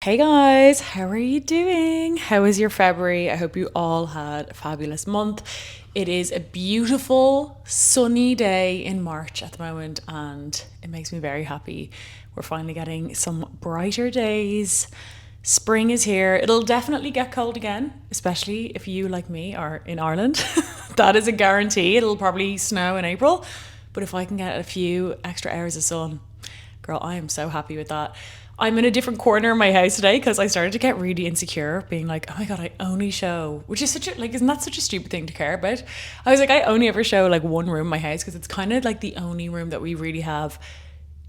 Hey guys, how are you doing? How was your February? I hope you all had a fabulous month. It is a beautiful sunny day in March at the moment, and it makes me very happy. We're finally getting some brighter days. Spring is here. It'll definitely get cold again, especially if you, like me, are in Ireland. That is a guarantee. It'll probably snow in April, but if I can get a few extra hours of sun, girl, I am so happy with that. I'm in a different corner of my house today because I started to get really insecure, being like, oh my God, I only show, which is such a, like, isn't that such a stupid thing to care about? I was like, I only ever show like one room in my house because it's kind of like the only room that we really have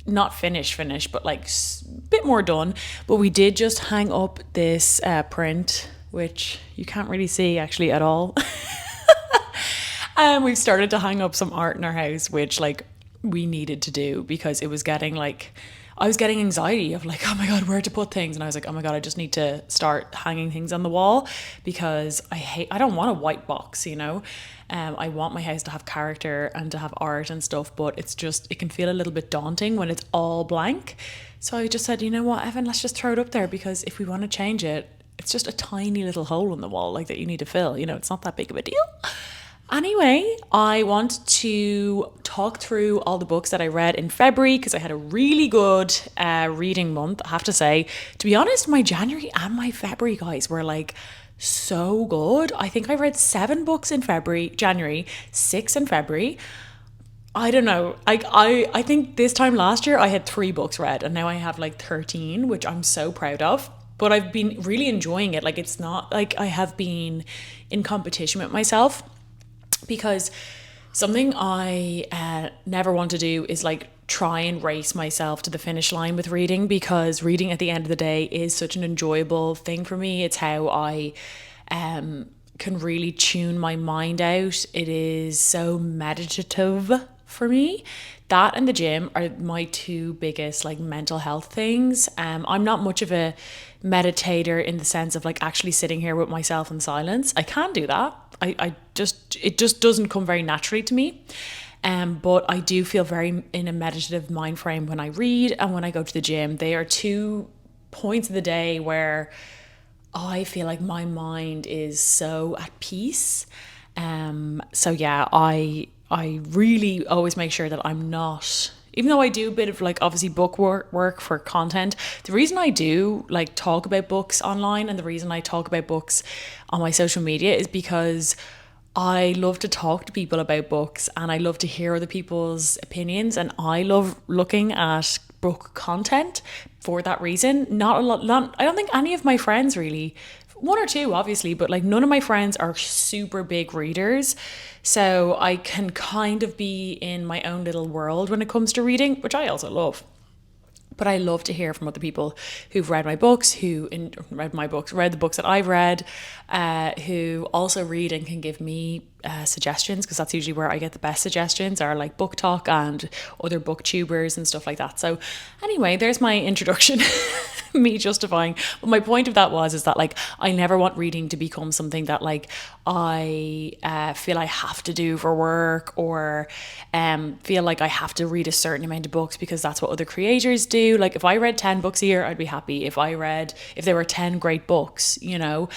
not finished, but like a bit more done. But we did just hang up this print, which you can't really see actually at all. And we've started to hang up some art in our house, which like we needed to do because it was getting like, I was getting anxiety of like, oh my God, where to put things. And I was like, oh my God, I just need to start hanging things on the wall because I don't want a white box, you know? I want my house to have character and to have art and stuff, but it's just, it can feel a little bit daunting when it's all blank. So I just said, you know what, Evan, let's just throw it up there because if we want to change it, it's just a tiny little hole in the wall like that you need to fill. You know, it's not that big of a deal. Anyway, I want to talk through all the books that I read in February because I had a really good reading month, I have to say. To be honest, my January and my February, guys, were like so good. I think I read 7 books in January, 6 in February. I don't know. I think this time last year I had 3 books read and now I have like 13, which I'm so proud of. But I've been really enjoying it. Like, it's not like I have been in competition with myself, because something I never want to do is like try and race myself to the finish line with reading, because reading at the end of the day is such an enjoyable thing for me. It's how I can really tune my mind out. It is so meditative for me. That and the gym are my 2 biggest like mental health things. I'm not much of a meditator in the sense of like actually sitting here with myself in silence. I can do that. I just, it just doesn't come very naturally to me. But I do feel very in a meditative mind frame when I read and when I go to the gym. They are 2 points of the day where I feel like my mind is so at peace. So yeah, I really always make sure that I'm not, even though I do a bit of like obviously book work for content. The reason I do like talk about books online and the reason I talk about books on my social media is because I love to talk to people about books and I love to hear other people's opinions, and I love looking at book content for that reason. Not a lot, I don't think any of my friends really, 1 or 2 obviously, but like none of my friends are super big readers. So I can kind of be in my own little world when it comes to reading, which I also love. But I love to hear from other people who've read my books, read the books that I've read, who also read and can give me suggestions, because that's usually where I get the best suggestions, are like Book Talk and other booktubers and stuff like that. So anyway, there's my introduction. Me justifying, but my point of that is that like I never want reading to become something that like I feel I have to do for work, or feel like I have to read a certain amount of books because that's what other creators do. Like if I read 10 books a year, I'd be happy. If there were 10 great books, you know.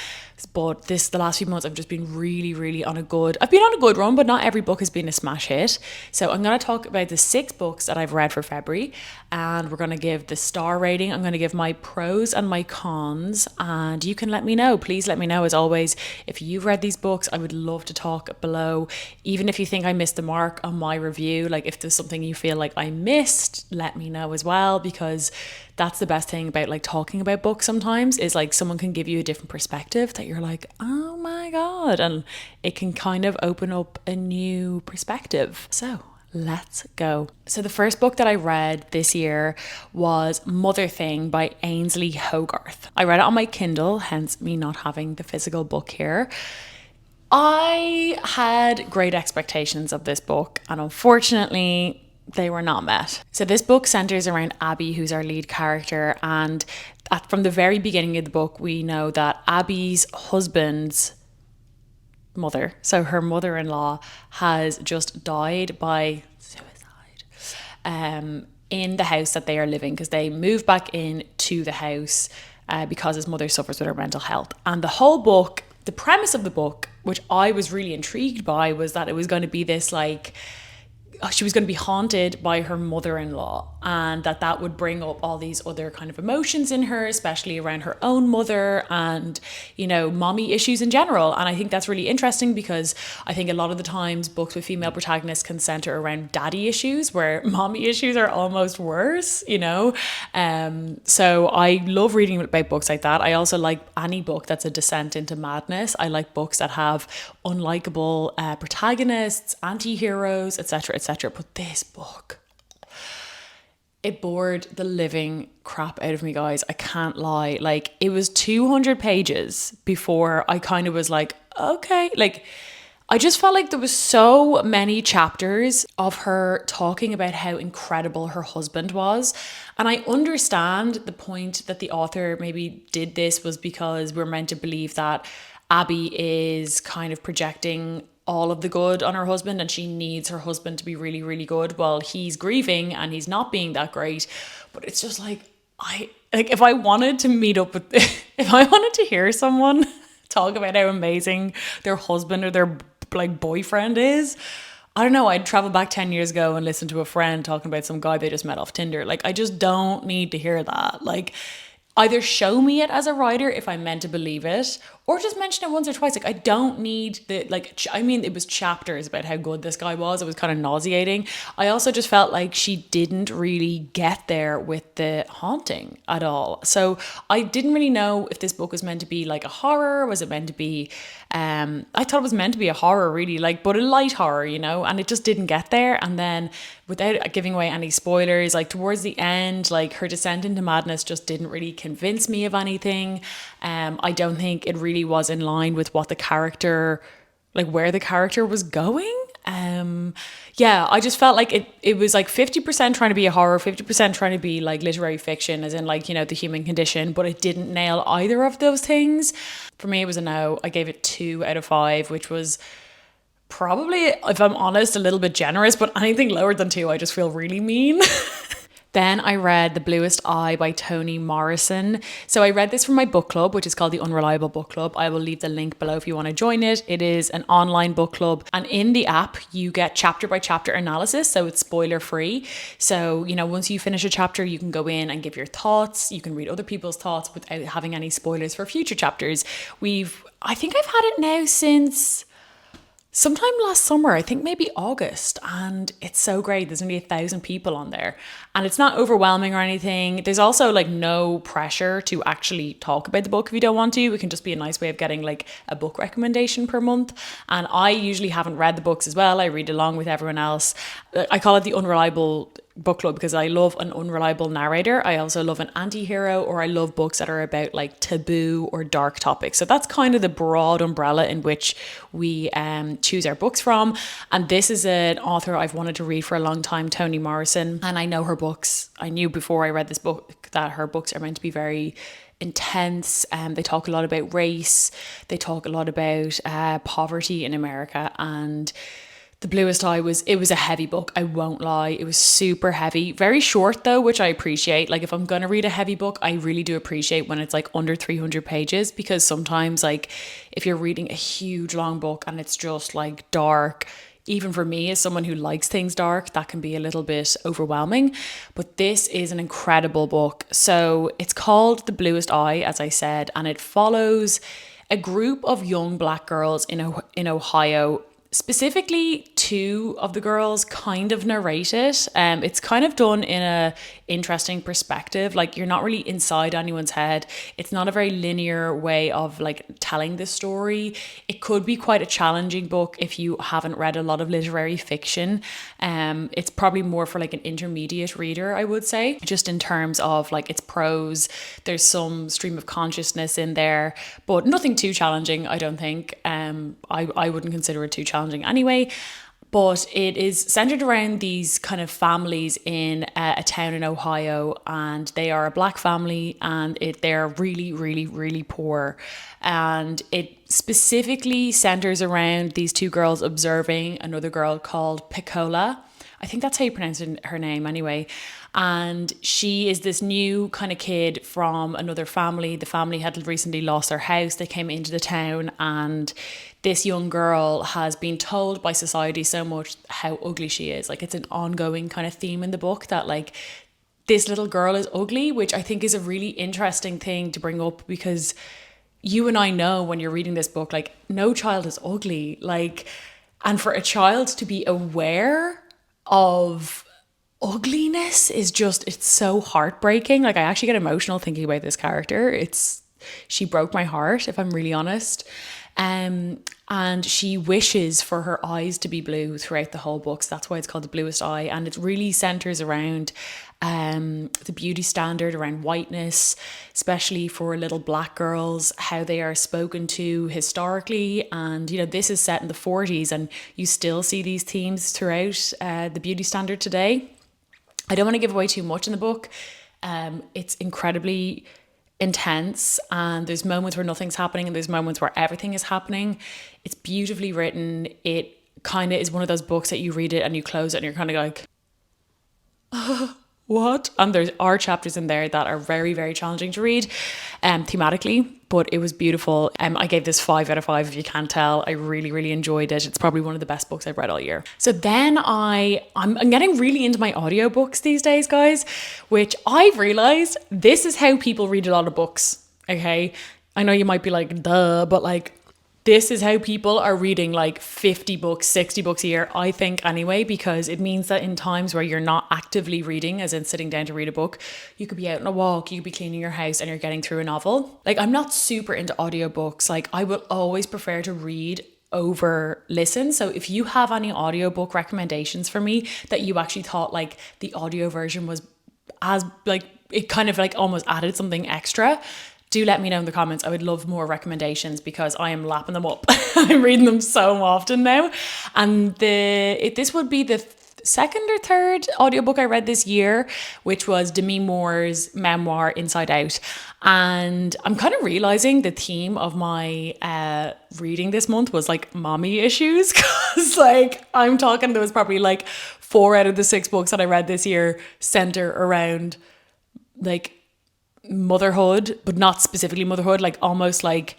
But the last few months I've just been really I've been on a good run, but not every book has been a smash hit. So I'm going to talk about the 6 books that I've read for February, and we're going to give the star rating. I'm going to give my pros and my cons, and you can let me know. Please let me know, as always, if you've read these books. I would love to talk below. Even if you think I missed the mark on my review, like if there's something you feel like I missed, let me know as well, because that's the best thing about like talking about books sometimes, is like someone can give you a different perspective that you're like, oh my God, and it can kind of open up a new perspective. So let's go. So the first book that I read this year was Motherthing by Ainslie Hogarth. I read it on my Kindle, hence me not having the physical book here. I had great expectations of this book, and unfortunately they were not met. So this book centers around Abby, who's our lead character, and from the very beginning of the book we know that Abby's husband's mother, so her mother-in-law, has just died by suicide in the house that they are living, because they moved back into the house because his mother suffers with her mental health. And the whole book, the premise of the book, which I was really intrigued by, was that it was going to be this like, she was going to be haunted by her mother-in-law, and that would bring up all these other kind of emotions in her, especially around her own mother and, you know, mommy issues in general. And I think that's really interesting because I think a lot of the times books with female protagonists can center around daddy issues, where mommy issues are almost worse, you know. So I love reading about books like that. I also like any book that's a descent into madness. I like books that have unlikable protagonists, anti-heroes, etc., etc. But this book, it bored the living crap out of me, guys. I can't lie. Like, it was 200 pages before I kind of was like, okay. Like, I just felt like there was so many chapters of her talking about how incredible her husband was. And I understand the point that the author maybe did this was because we're meant to believe that Abby is kind of projecting all of the good on her husband, and she needs her husband to be really, really good while he's grieving and he's not being that great. But it's just like, if I wanted to meet up with, if I wanted to hear someone talk about how amazing their husband or their like boyfriend is, I don't know, I'd travel back 10 years ago and listen to a friend talking about some guy they just met off Tinder. Like, I just don't need to hear that. Like, either show me it as a writer if I'm meant to believe it, or just mention it once or twice. Like, I don't need the, like, I mean, it was chapters about how good this guy was. It was kind of nauseating. I also just felt like she didn't really get there with the haunting at all. So I didn't really know if this book was meant to be like a horror. Was it meant to be, I thought it was meant to be a horror really, like, but a light horror, you know, and it just didn't get there. And then without giving away any spoilers, like towards the end, like her descent into madness just didn't really convince me of anything. I don't think it really was in line with what the character, like where the character was going. Yeah, I just felt like it was like 50% trying to be a horror, 50% trying to be like literary fiction, as in like, you know, the human condition, but it didn't nail either of those things. For me, it was a no. I gave it 2 out of 5, which was probably, if I'm honest, a little bit generous, but anything lower than 2, I just feel really mean. Then I read The Bluest Eye by Toni Morrison. So I read this from my book club, which is called the Unreliable Book Club. I will leave the link below if you want to join it. It is an online book club. And in the app, you get chapter by chapter analysis. So it's spoiler free. So, you know, once you finish a chapter, you can go in and give your thoughts. You can read other people's thoughts without having any spoilers for future chapters. I think I've had it now since sometime last summer, I think maybe August, and it's so great. There's only 1,000 people on there, and it's not overwhelming or anything. There's also like no pressure to actually talk about the book if you don't want to. It can just be a nice way of getting like a book recommendation per month. And I usually haven't read the books as well. I read along with everyone else. I call it the Unreliable Book Club because I love an unreliable narrator. I also love an anti-hero, or I love books that are about like taboo or dark topics. So that's kind of the broad umbrella in which we choose our books from. And this is an author I've wanted to read for a long time, Toni Morrison. And I know her books. I knew before I read this book that her books are meant to be very intense. They talk a lot about race. They talk a lot about poverty in America. And The Bluest Eye was a heavy book, I won't lie. It was super heavy. Very short though, which I appreciate. Like if I'm going to read a heavy book, I really do appreciate when it's like under 300 pages, because sometimes like if you're reading a huge long book and it's just like dark, even for me as someone who likes things dark, that can be a little bit overwhelming. But this is an incredible book. So it's called The Bluest Eye, as I said, and it follows a group of young Black girls in Ohio. Specifically, 2 of the girls kind of narrate it. It's kind of done in a interesting perspective. Like you're not really inside anyone's head. It's not a very linear way of like telling the story. It could be quite a challenging book if you haven't read a lot of literary fiction. It's probably more for like an intermediate reader, I would say, just in terms of like its prose. There's some stream of consciousness in there, but nothing too challenging, I don't think. I wouldn't consider it too challenging anyway. But it is centered around these kind of families in a town in Ohio, and they are a Black family, and they're really, really, really poor. And it specifically centers around these 2 girls observing another girl called Keough. I think that's how you pronounce her name anyway. And she is this new kind of kid from another family. The family had recently lost their house. They came into the town, and this young girl has been told by society so much how ugly she is. Like, it's an ongoing kind of theme in the book that, like, this little girl is ugly, which I think is a really interesting thing to bring up, because you and I know when you're reading this book, like, no child is ugly. Like, and for a child to be aware of ugliness is just, it's so heartbreaking. Like, I actually get emotional thinking about this character. She broke my heart, if I'm really honest. And she wishes for her eyes to be blue throughout the whole book. So that's why it's called The Bluest Eye. And it really centers around the beauty standard, around whiteness, especially for little black girls, how they are spoken to historically. And, you know, this is set in the 40s, and you still see these themes throughout the beauty standard today. I don't want to give away too much in the book. It's incredibly intense, and there's moments where nothing's happening and there's moments where everything is happening. It's beautifully written. It kind of is one of those books that you read it and you close it and you're kind of like, what? And there are chapters in there that are very, very challenging to read thematically, but it was beautiful. I gave this 5 out of 5 if you can't tell. I really, really enjoyed it. It's probably one of the best books I've read all year. So then I'm getting really into my audiobooks these days, guys, which I've realized this is how people read a lot of books, okay? I know you might be like, duh, but like, this is how people are reading like 50 books, 60 books a year, I think anyway, because it means that in times where you're not actively reading, as in sitting down to read a book, you could be out on a walk, you could be cleaning your house and you're getting through a novel. Like, I'm not super into audiobooks. Like, I will always prefer to read over listen. So if you have any audiobook recommendations for me that you actually thought like the audio version was as like, it kind of like almost added something extra, do let me know in the comments. I would love more recommendations because I am lapping them up. I'm reading them so often now. And this would be the second or third audiobook I read this year, which was Demi Moore's memoir, Inside Out. And I'm kind of realizing the theme of my reading this month was like mommy issues. Because like, I'm talking, there was probably like 4 out of the 6 books that I read this year center around like motherhood, but not specifically motherhood, like almost like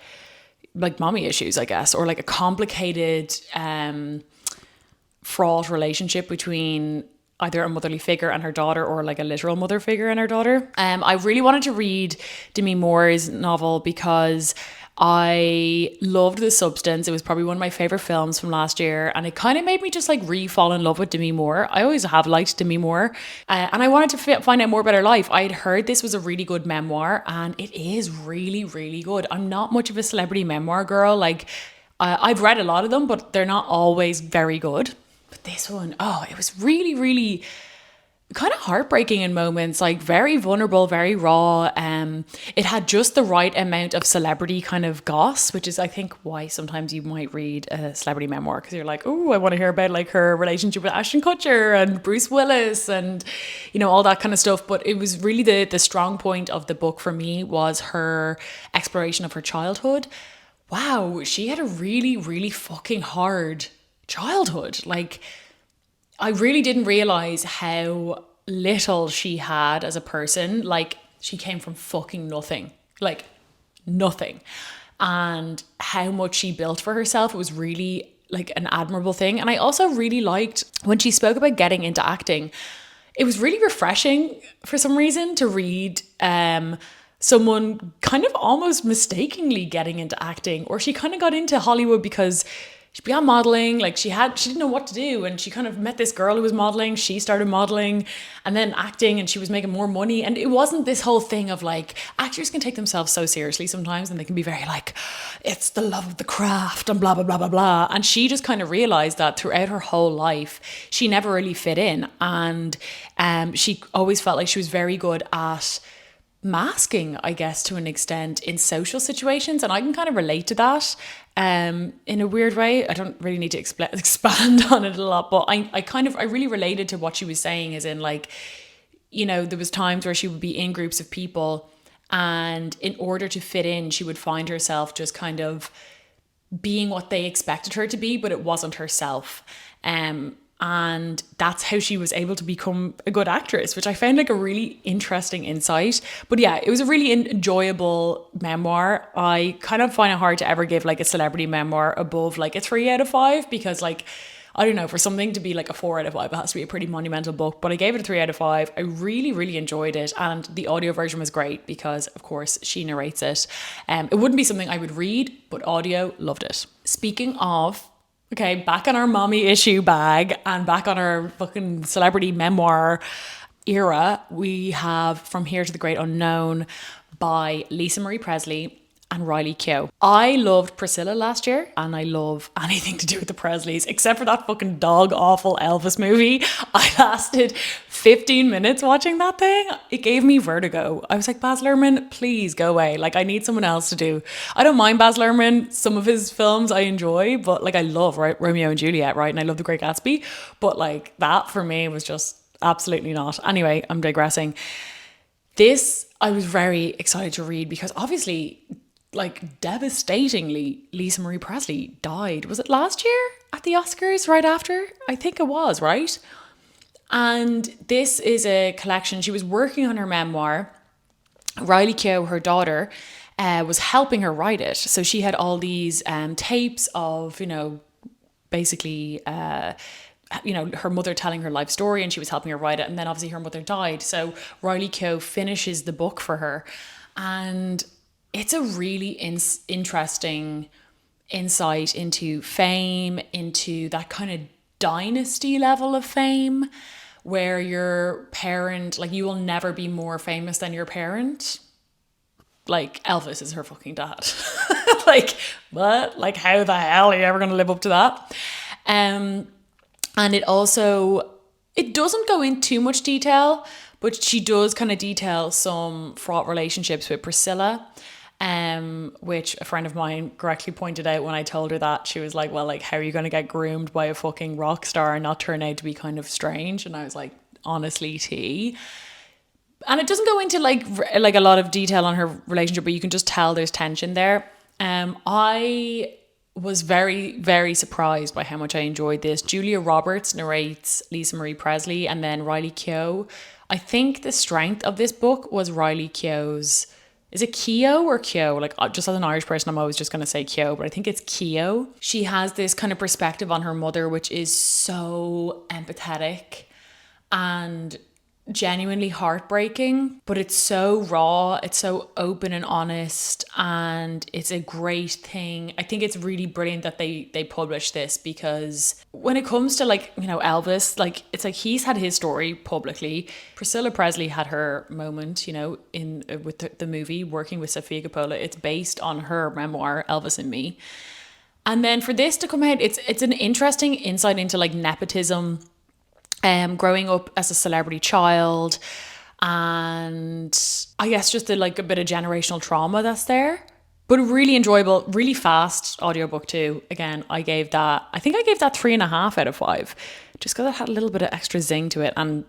mommy issues, I guess, or like a complicated fraught relationship between either a motherly figure and her daughter, or like a literal mother figure and her daughter. I really wanted to read Demi Moore's novel because I loved the substance. It was probably one of my favorite films from last year, and it kind of made me just like re-fall in love with Demi Moore. I always have liked Demi Moore, and I wanted to find out more about her life. I had heard this was a really good memoir, and it is really, really good. I'm not much of a celebrity memoir girl. Like, I've read a lot of them, but they're not always very good. But this one, oh, it was really, really kind of heartbreaking in moments, like very vulnerable, very raw. It had just the right amount of celebrity kind of goss, which is, I think, why sometimes you might read a celebrity memoir, because you're like, oh, I want to hear about like her relationship with Ashton Kutcher and Bruce Willis and, you know, all that kind of stuff. But it was really the strong point of the book for me was her exploration of her childhood. Wow, she had a really, really fucking hard childhood. Like, I really didn't realize how little she had as a person. Like, she came from fucking nothing, like nothing. And how much she built for herself, it was really like an admirable thing. And I also really liked when she spoke about getting into acting. It was really refreshing for some reason to read someone kind of almost mistakenly getting into acting, or she kind of got into Hollywood because she'd began modeling. Like, she didn't know what to do, and she kind of met this girl who was modeling. She started modeling and then acting, and she was making more money. And it wasn't this whole thing of like, actors can take themselves so seriously sometimes, and they can be very like, it's the love of the craft and blah, blah, blah, blah, blah. And she just kind of realized that throughout her whole life, she never really fit in. And she always felt like she was very good at masking, I guess, to an extent in social situations. And I can kind of relate to that in a weird way. I don't really need to expand on it a lot, but I really related to what she was saying, as in like, you know, there was times where she would be in groups of people, and in order to fit in, she would find herself just kind of being what they expected her to be, but it wasn't herself. And And that's how she was able to become a good actress, which I found like a really interesting insight. But yeah, it was a really enjoyable memoir. I kind of find it hard to ever give like a celebrity memoir above like a 3 out of 5, because like, I don't know, for something to be like a 4 out of 5, it has to be a pretty monumental book. But I gave it a 3 out of 5. I really, really enjoyed it. And the audio version was great because, of course, she narrates it. It wouldn't be something I would read, but audio, loved it. Speaking of, okay, back on our mommy issue bag and back on our fucking celebrity memoir era, we have From Here to the Great Unknown by Lisa Marie Presley and Riley Keough. I loved Priscilla last year, and I love anything to do with the Presleys, except for that fucking dog awful Elvis movie. I lasted 15 minutes watching that thing. It gave me vertigo. I was like, Baz Luhrmann, please go away. Like, I need someone else to do. I don't mind Baz Luhrmann. Some of his films I enjoy, but like, I love Romeo and Juliet, right? And I love The Great Gatsby. But like, that for me was just absolutely not. Anyway, I'm digressing. This, I was very excited to read because obviously, like, devastatingly, Lisa Marie Presley died. Was it last year at the Oscars, right after? I think it was, right? And this is a collection. She was working on her memoir. Riley Keough, her daughter, was helping her write it. So she had all these tapes of, you know, basically, you know, her mother telling her life story, and she was helping her write it. And then obviously her mother died. So Riley Keough finishes the book for her. And it's a really interesting insight into fame, into that kind of dynasty level of fame where your parent, like, you will never be more famous than your parent. Like, Elvis is her fucking dad. Like, what? Like, how the hell are you ever going to live up to that? And it also, it doesn't go in too much detail, but she does kind of detail some fraught relationships with Priscilla. Which a friend of mine correctly pointed out when I told her that. She was like, well, like, how are you going to get groomed by a fucking rock star and not turn out to be kind of strange? And I was like, honestly, T. And it doesn't go into like a lot of detail on her relationship, but you can just tell there's tension there. I was very, very surprised by how much I enjoyed this. Julia Roberts narrates Lisa Marie Presley, and then Riley Keough. I think the strength of this book was Riley Keough's. Is it Keough or Keough? Like, just as an Irish person, I'm always just going to say Keough, but I think it's Keough. She has this kind of perspective on her mother, which is so empathetic and genuinely heartbreaking, but it's so raw, it's so open and honest, and it's a great thing. I think it's really brilliant that they published this, because when it comes to, like, you know, Elvis, like, it's like he's had his story publicly. Priscilla Presley had her moment, you know, in with the movie Working with Sofia Coppola. It's based on her memoir Elvis and Me. And then for this to come out, it's an interesting insight into like nepotism, growing up as a celebrity child, and I guess just a bit of generational trauma that's there. But really enjoyable, really fast audiobook too. Again, I think I gave that 3.5 out of 5, just because it had a little bit of extra zing to it, and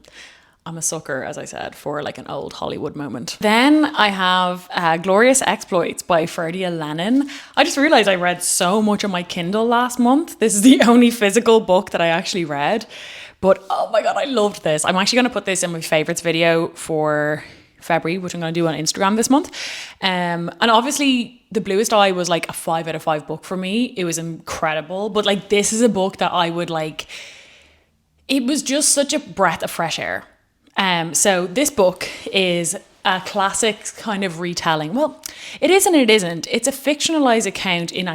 I'm a sucker, as I said, for like an old Hollywood moment. Then I have Glorious Exploits by Ferdia Lennon. I just realized I read so much on my Kindle last month. This is the only physical book that I actually read. But oh my God, I loved this. I'm actually going to put this in my favorites video for February, which I'm going to do on Instagram this month. And obviously The Bluest Eye was like a 5 out of 5 book for me. It was incredible. But like, this is a book that I would like, it was just such a breath of fresh air. So this book is a classic kind of retelling. Well, it is and it isn't. It's a fictionalized account in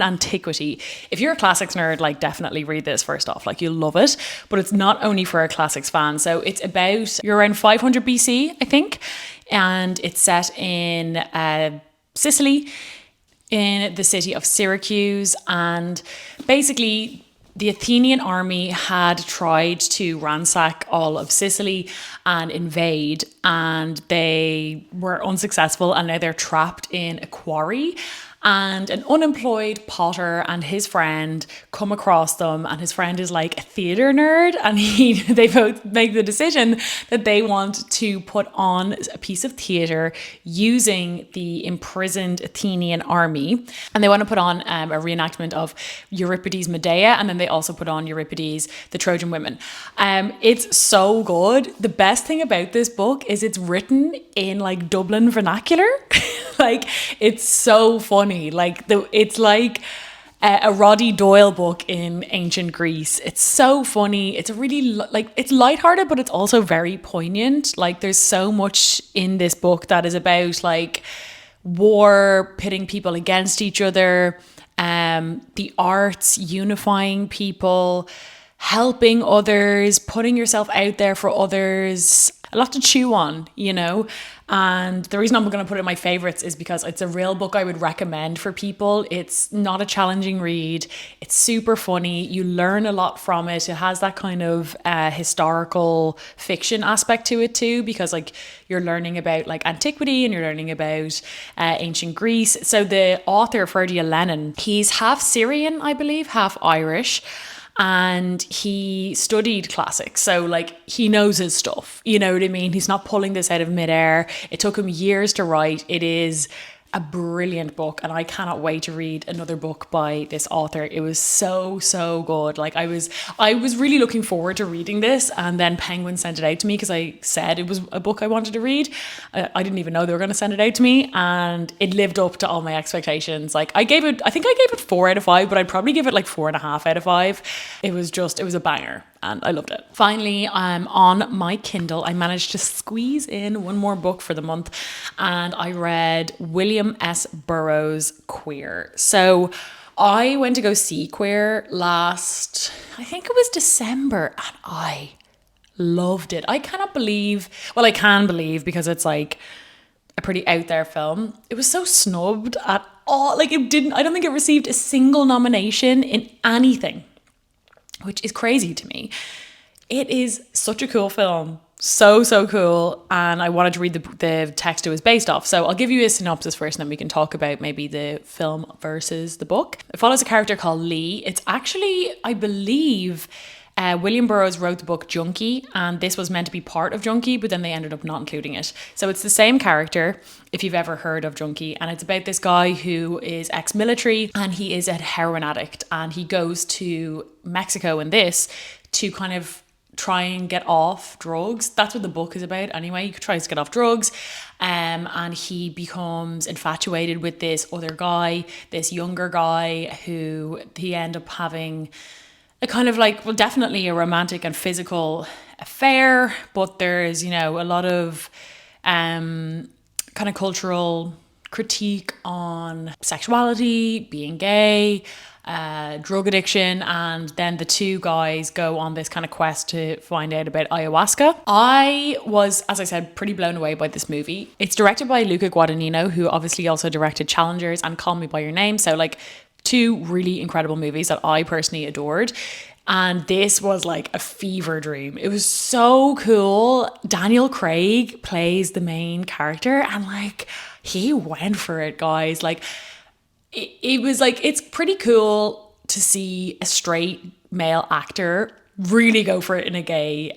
antiquity. If you're a classics nerd, like, definitely read this first off. Like, you'll love it. But it's not only for a classics fan. So it's about, you're around 500 BC, I think. And it's set in Sicily, in the city of Syracuse. And basically, the Athenian army had tried to ransack all of Sicily and invade, and they were unsuccessful, and now they're trapped in a quarry. And an unemployed potter and his friend come across them, and his friend is like a theatre nerd, and they both make the decision that they want to put on a piece of theatre using the imprisoned Athenian army, and they want to put on a reenactment of Euripides' Medea, and then they also put on Euripides' The Trojan Women. It's so good. The best thing about this book is it's written in like Dublin vernacular. Like, it's so funny. Like, it's like a Roddy Doyle book in ancient Greece. It's so funny. It's a really, it's lighthearted, but it's also very poignant. Like, there's so much in this book that is about like war, pitting people against each other, the arts unifying people, helping others, putting yourself out there for others. A lot to chew on, you know. And the reason I'm going to put it in my favorites is because it's a real book I would recommend for people. It's not a challenging read. It's super funny. You learn a lot from it. It has that kind of historical fiction aspect to it too, because like you're learning about like antiquity and you're learning about ancient Greece. So the author, Ferdia Lennon, he's half Syrian, I believe, half Irish. And he studied classics, so like he knows his stuff, you know what I mean? He's not pulling this out of midair. It took him years to write. It is a brilliant book, and I cannot wait to read another book by this author. It was so good. Like I was really looking forward to reading this, and then Penguin sent it out to me because I said it was a book I wanted to read. I didn't even know they were going to send it out to me, and it lived up to all my expectations. Like I think I gave it 4 out of 5, but I'd probably give it like 4.5 out of 5. It was a banger. And I loved it. Finally, on my Kindle, I managed to squeeze in one more book for the month, and I read William S. Burroughs' Queer. So I went to go see Queer last, I think it was December, and I loved it. I can believe because it's like a pretty out there film. It was so snubbed at all. Like I don't think it received a single nomination in anything, which is crazy to me. It is such a cool film. So cool. And I wanted to read the text it was based off. So I'll give you a synopsis first, and then we can talk about maybe the film versus the book. It follows a character called Lee. It's actually, I believe, William Burroughs wrote the book Junkie, and this was meant to be part of Junkie, but then they ended up not including it. So it's the same character, if you've ever heard of Junkie, and it's about this guy who is ex-military, and he is a heroin addict, and he goes to Mexico in this to kind of try and get off drugs. That's what the book is about anyway. He tries to get off drugs, and he becomes infatuated with this other guy, this younger guy, who he end up having a kind of like, well, definitely a romantic and physical affair, but there's, you know, a lot of kind of cultural critique on sexuality, being gay, drug addiction, and then the two guys go on this kind of quest to find out about ayahuasca. I was, as I said, pretty blown away by this movie. It's directed by Luca Guadagnino, who obviously also directed Challengers and Call Me By Your Name, so like 2 really incredible movies that I personally adored. And this was like a fever dream. It was so cool. Daniel Craig plays the main character, and like he went for it, guys. Like it was like, it's pretty cool to see a straight male actor really go for it in a gay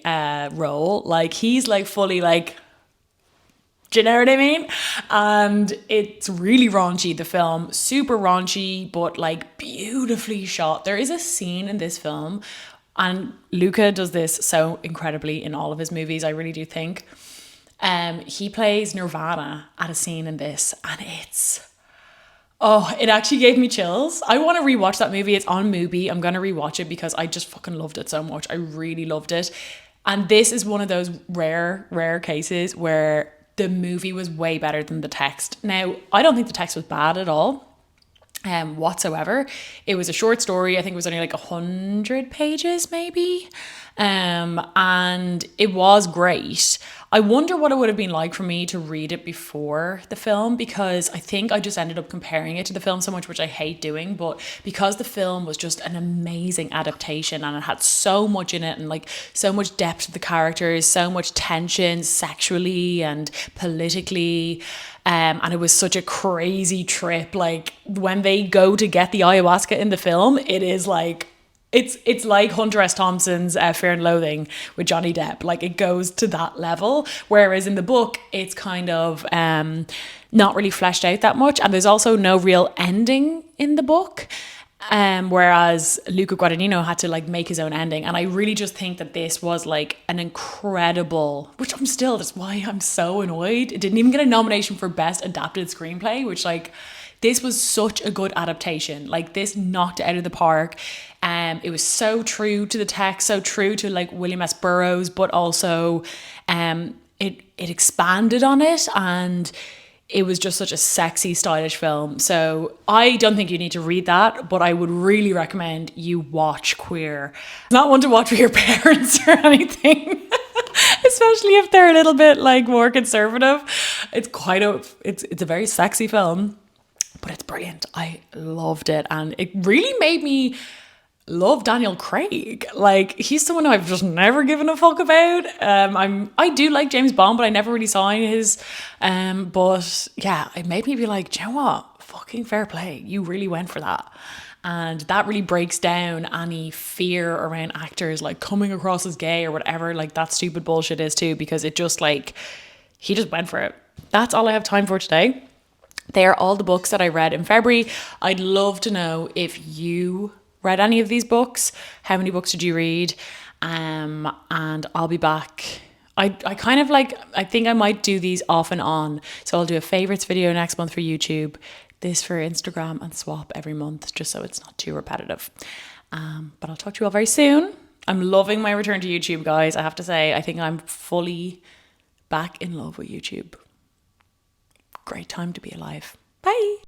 role. Like he's like fully like, do you know what I mean? And it's really raunchy, the film. Super raunchy, but like beautifully shot. There is a scene in this film, and Luca does this so incredibly in all of his movies, I really do think. He plays Nirvana at a scene in this, and it actually gave me chills. I want to rewatch that movie. It's on Mubi. I'm going to rewatch it because I just fucking loved it so much. I really loved it. And this is one of those rare cases where the movie was way better than the text. Now, I don't think the text was bad at all, whatsoever. It was a short story. I think it was only like 100 pages, maybe. And it was great. I wonder what it would have been like for me to read it before the film, because I think I just ended up comparing it to the film so much, which I hate doing. But because the film was just an amazing adaptation, and it had so much in it, and like so much depth to the characters, so much tension sexually and politically, And it was such a crazy trip. Like when they go to get the ayahuasca in the film, it is like, it's like Hunter S. Thompson's Fear and Loathing with Johnny Depp. Like it goes to that level. Whereas in the book, it's kind of not really fleshed out that much. And there's also no real ending in the book. Whereas Luca Guadagnino had to like make his own ending. And I really just think that this was like an incredible, which that's why I'm so annoyed. It didn't even get a nomination for Best Adapted Screenplay, which like, this was such a good adaptation. Like this knocked it out of the park. It was so true to the text, so true to like William S. Burroughs, but also it expanded on it, and it was just such a sexy, stylish film. So I don't think you need to read that, but I would really recommend you watch Queer. It's not one to watch with your parents or anything, especially if they're a little bit like more conservative. It's a very sexy film, but it's brilliant. I loved it, and it really made me love Daniel Craig. Like he's someone I've just never given a fuck about. I do like James Bond, but I never really saw any of his. But yeah, it made me be like, do you know what? Fucking fair play. You really went for that. And that really breaks down any fear around actors like coming across as gay or whatever like that stupid bullshit is too, because it just like, he just went for it. That's all I have time for today. They are all the books that I read in February. I'd love to know if you read any of these books. How many books did you read? And I'll be back. I kind of like, I think I might do these off and on. So I'll do a favorites video next month for YouTube, this for Instagram, and swap every month just so it's not too repetitive. But I'll talk to you all very soon. I'm loving my return to YouTube, guys. I have to say, I think I'm fully back in love with YouTube. Great time to be alive. Bye.